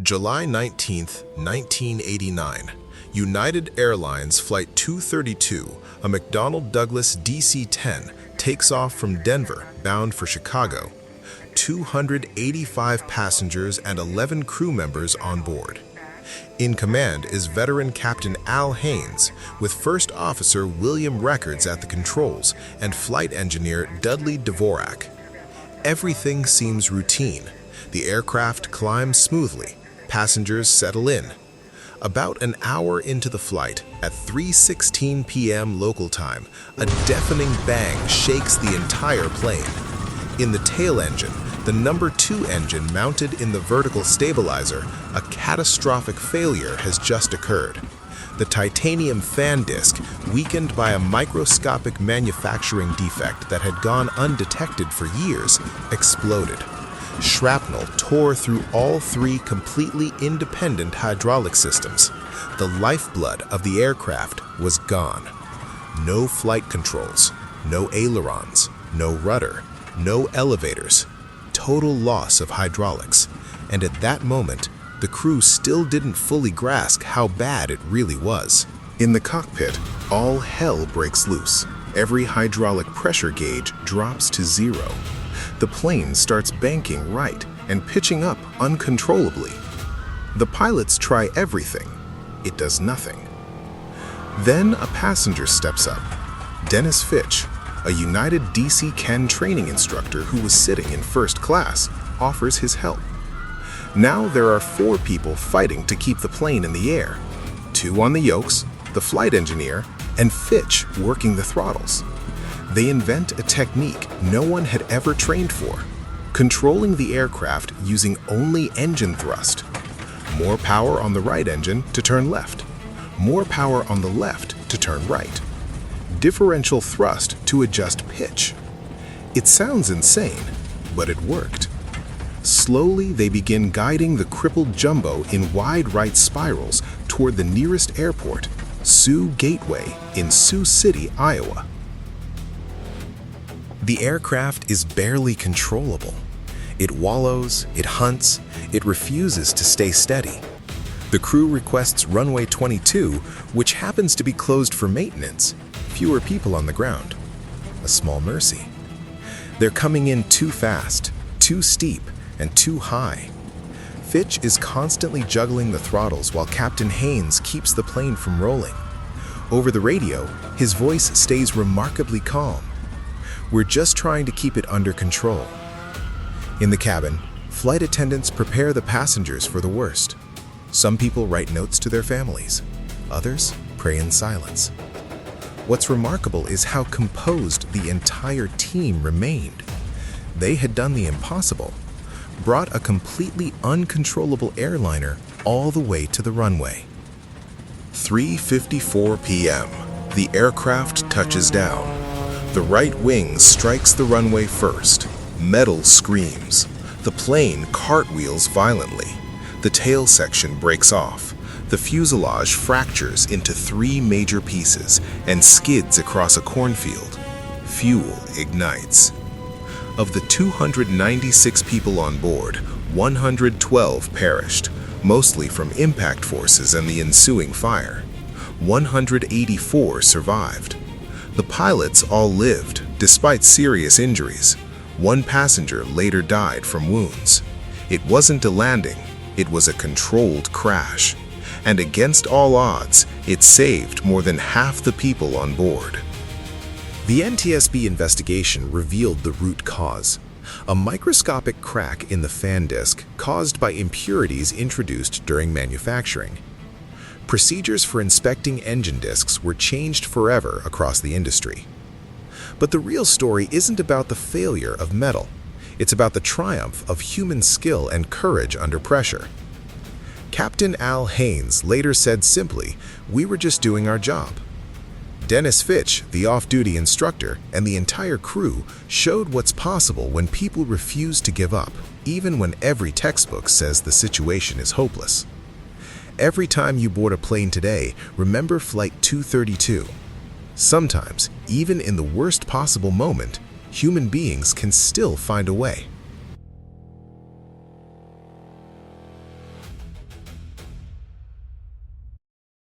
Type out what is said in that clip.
July 19, 1989, United Airlines Flight 232, a McDonnell Douglas DC-10, takes off from Denver, bound for Chicago. 285 passengers and 11 crew members on board. In command is veteran Captain Al Haynes, with First Officer William Records at the controls and flight engineer Dudley Dvorak. Everything seems routine. The aircraft climbs smoothly. Passengers settle in. About an hour into the flight, at 3:16 p.m. local time, a deafening bang shakes the entire plane. In the tail engine, the number 2 engine mounted in the vertical stabilizer, a catastrophic failure has just occurred. The titanium fan disc, weakened by a microscopic manufacturing defect that had gone undetected for years, exploded. Shrapnel tore through all 3 completely independent hydraulic systems. The lifeblood of the aircraft was gone. No flight controls, no ailerons, no rudder, no elevators. Total loss of hydraulics. And at that moment, the crew still didn't fully grasp how bad it really was. In the cockpit, all hell breaks loose. Every hydraulic pressure gauge drops to 0. The plane starts banking right and pitching up uncontrollably. The pilots try everything. It does nothing. Then a passenger steps up. Dennis Fitch, a United DC-10 training instructor who was sitting in first class, offers his help. Now there are 4 people fighting to keep the plane in the air. 2 on the yokes, the flight engineer, and Fitch working the throttles. They invent a technique no one had ever trained for, controlling the aircraft using only engine thrust. More power on the right engine to turn left. More power on the left to turn right. Differential thrust to adjust pitch. It sounds insane, but it worked. Slowly, they begin guiding the crippled jumbo in wide right spirals toward the nearest airport, Sioux Gateway in Sioux City, Iowa. The aircraft is barely controllable. It wallows, it hunts, it refuses to stay steady. The crew requests runway 22, which happens to be closed for maintenance. Fewer people on the ground. A small mercy. They're coming in too fast, too steep, and too high. Fitch is constantly juggling the throttles while Captain Haynes keeps the plane from rolling. Over the radio, his voice stays remarkably calm. We're just trying to keep it under control. In the cabin, flight attendants prepare the passengers for the worst. Some people write notes to their families. Others pray in silence. What's remarkable is how composed the entire team remained. They had done the impossible, brought a completely uncontrollable airliner all the way to the runway. 3:54 p.m. The aircraft touches down. The right wing strikes the runway first. Metal screams. The plane cartwheels violently. The tail section breaks off. The fuselage fractures into 3 major pieces and skids across a cornfield. Fuel ignites. Of the 296 people on board, 112 perished, mostly from impact forces and the ensuing fire. 184 survived. The pilots all lived, despite serious injuries. 1 passenger later died from wounds. It wasn't a landing, it was a controlled crash. And against all odds, it saved more than half the people on board. The NTSB investigation revealed the root cause: a microscopic crack in the fan disc caused by impurities introduced during manufacturing. Procedures for inspecting engine discs were changed forever across the industry. But the real story isn't about the failure of metal. It's about the triumph of human skill and courage under pressure. Captain Al Haynes later said simply, "We were just doing our job." Dennis Fitch, the off-duty instructor, and the entire crew showed what's possible when people refuse to give up, even when every textbook says the situation is hopeless. Every time you board a plane today, remember Flight 232. Sometimes, even in the worst possible moment, human beings can still find a way.